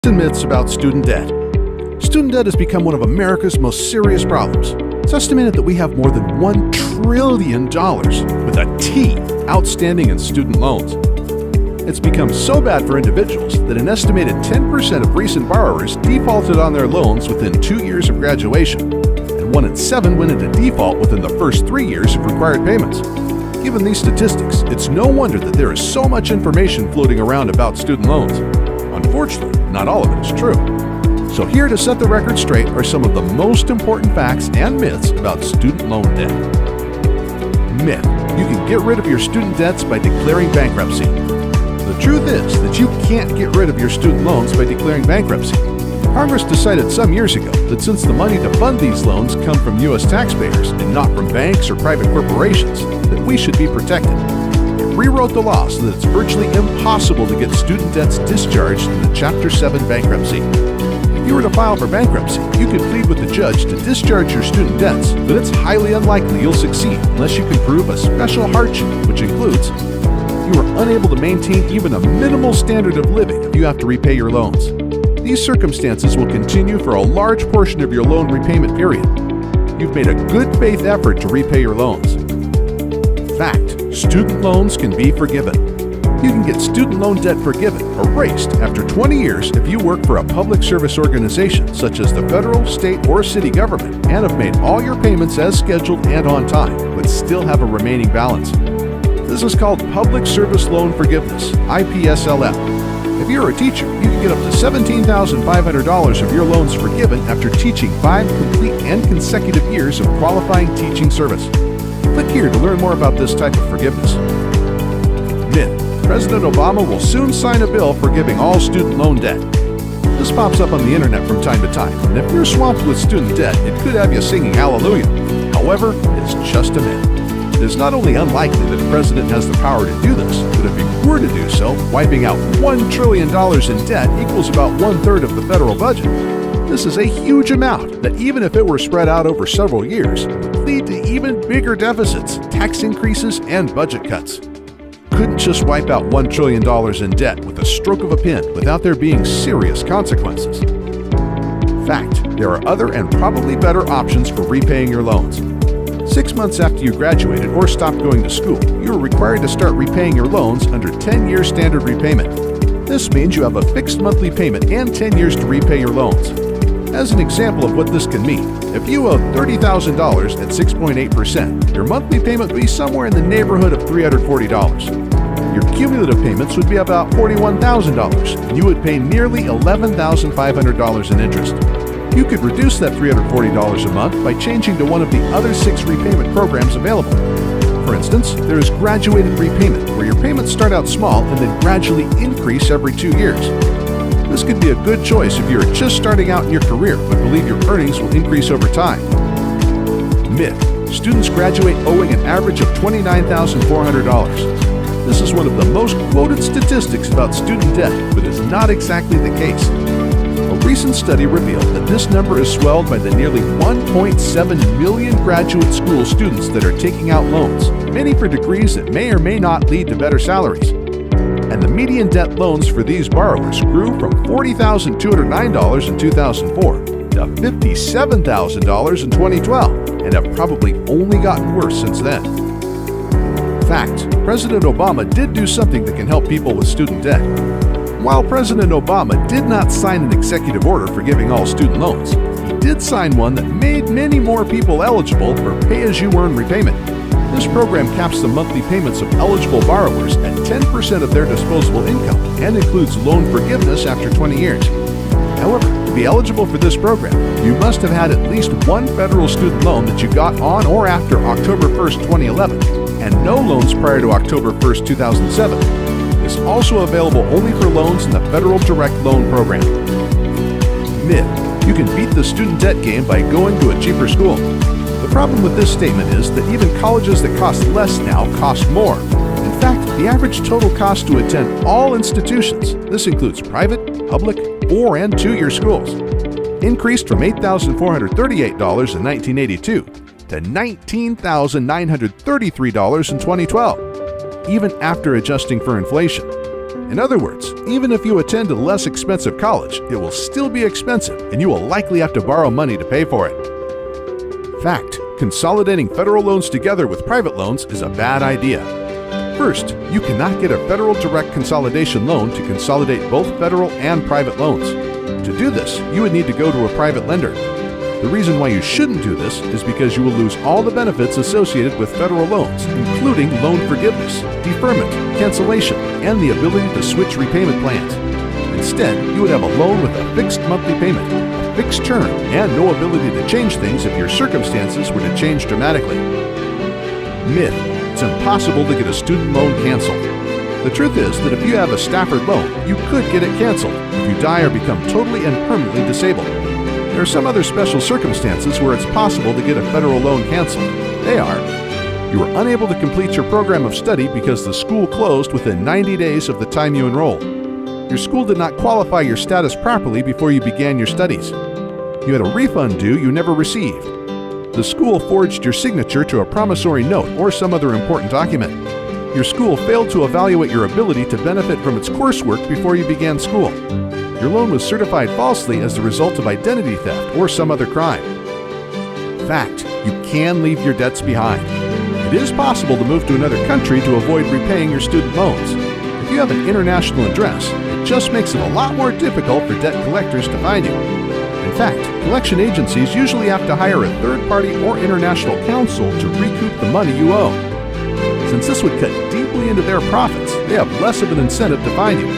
And myths about student debt. Student debt has become one of America's most serious problems. It's estimated that we have more than $1 trillion with a T outstanding in student loans. It's become so bad for individuals that an estimated 10% of recent borrowers defaulted on their loans within 2 years of graduation, and 1 in 7 went into default within the first 3 years of required payments. Given these statistics, it's no wonder that there is so much information floating around about student loans. Unfortunately, not all of it is true. So here to set the record straight are some of the most important facts and myths about student loan debt. Myth: you can get rid of your student debts by declaring bankruptcy. The truth is that you can't get rid of your student loans by declaring bankruptcy. Congress decided some years ago that since the money to fund these loans come from U.S. taxpayers and not from banks or private corporations, that we should be protected. Rewrote the law so that it's virtually impossible to get student debts discharged in the Chapter 7 bankruptcy. If you were to file for bankruptcy, you could plead with the judge to discharge your student debts, but it's highly unlikely you'll succeed unless you can prove a special hardship, which includes you are unable to maintain even a minimal standard of living if you have to repay your loans. These circumstances will continue for a large portion of your loan repayment period. You've made a good faith effort to repay your loans. Fact: student loans can be forgiven. You can get student loan debt forgiven, erased, after 20 years if you work for a public service organization such as the federal, state, or city government and have made all your payments as scheduled and on time, but still have a remaining balance. This is called Public Service Loan Forgiveness, IPSLF. If you're a teacher, you can get up to $17,500 of your loans forgiven after teaching 5 complete and consecutive years of qualifying teaching service. Click here to learn more about this type of forgiveness. Myth: President Obama will soon sign a bill forgiving all student loan debt. This pops up on the internet from time to time, and if you're swamped with student debt, it could have you singing hallelujah. However, it's just a myth. It is not only unlikely that the president has the power to do this, but if he were to do so, wiping out $1 trillion in debt equals about 1/3 of the federal budget. This is a huge amount that, even if it were spread out over several years, would lead to even bigger deficits, tax increases, and budget cuts. Couldn't just wipe out $1 trillion in debt with a stroke of a pen without there being serious consequences. Fact: there are other and probably better options for repaying your loans. 6 months after you graduated or stopped going to school, you are required to start repaying your loans under 10-year standard repayment. This means you have a fixed monthly payment and 10 years to repay your loans. As an example of what this can mean, if you owe $30,000 at 6.8%, your monthly payment would be somewhere in the neighborhood of $340. Your cumulative payments would be about $41,000, and you would pay nearly $11,500 in interest. You could reduce that $340 a month by changing to one of the other 6 repayment programs available. For instance, there is graduated repayment, where your payments start out small and then gradually increase every 2 years. This could be a good choice if you're just starting out in your career but believe your earnings will increase over time. Myth: students graduate owing an average of $29,400. This is one of the most quoted statistics about student debt, but is not exactly the case. A recent study revealed that this number is swelled by the nearly 1.7 million graduate school students that are taking out loans, many for degrees that may or may not lead to better salaries. And the median debt loans for these borrowers grew from $40,209 in 2004 to $57,000 in 2012, and have probably only gotten worse since then. Fact: President Obama did do something that can help people with student debt. While President Obama did not sign an executive order forgiving all student loans, he did sign one that made many more people eligible for pay-as-you-earn repayment. This program caps the monthly payments of eligible borrowers at 10% of their disposable income and includes loan forgiveness after 20 years. However, to be eligible for this program, you must have had at least one federal student loan that you got on or after October 1st, 2011, and no loans prior to October 1st, 2007. It's also available only for loans in the Federal Direct Loan Program. Myth: you can beat the student debt game by going to a cheaper school. The problem with this statement is that even colleges that cost less now cost more. In fact, the average total cost to attend all institutions, this includes private, public, 4- and 2-year schools, increased from $8,438 in 1982 to $19,933 in 2012, even after adjusting for inflation. In other words, even if you attend a less expensive college, it will still be expensive and you will likely have to borrow money to pay for it. Fact: consolidating federal loans together with private loans is a bad idea. First, you cannot get a federal direct consolidation loan to consolidate both federal and private loans. To do this, you would need to go to a private lender. The reason why you shouldn't do this is because you will lose all the benefits associated with federal loans, including loan forgiveness, deferment, cancellation, and the ability to switch repayment plans. Instead, you would have a loan with a fixed monthly payment, a fixed term, and no ability to change things if your circumstances were to change dramatically. Myth: it's impossible to get a student loan canceled. The truth is that if you have a Stafford loan, you could get it canceled if you die or become totally and permanently disabled. There are some other special circumstances where it's possible to get a federal loan canceled. They are: you were unable to complete your program of study because the school closed within 90 days of the time you enrolled. Your school did not qualify your status properly before you began your studies. You had a refund due you never received. The school forged your signature to a promissory note or some other important document. Your school failed to evaluate your ability to benefit from its coursework before you began school. Your loan was certified falsely as the result of identity theft or some other crime. Fact: you can leave your debts behind. It is possible to move to another country to avoid repaying your student loans. If you have an international address, it just makes it a lot more difficult for debt collectors to find you. In fact, collection agencies usually have to hire a third-party or international counsel to recoup the money you owe. Since this would cut deeply into their profits, they have less of an incentive to find you.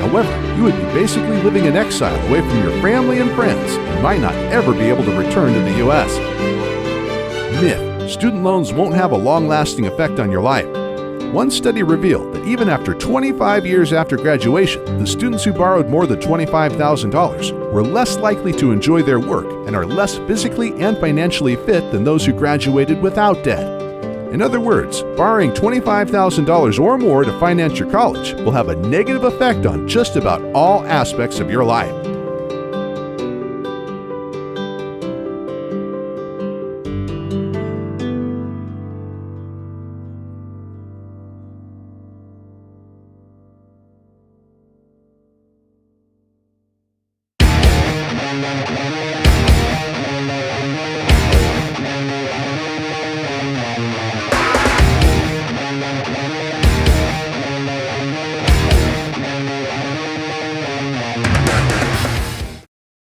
However, you would be basically living in exile away from your family and friends and might not ever be able to return to the U.S. Myth: student loans won't have a long-lasting effect on your life. One study revealed that even after 25 years after graduation, the students who borrowed more than $25,000 were less likely to enjoy their work and are less physically and financially fit than those who graduated without debt. In other words, borrowing $25,000 or more to finance your college will have a negative effect on just about all aspects of your life.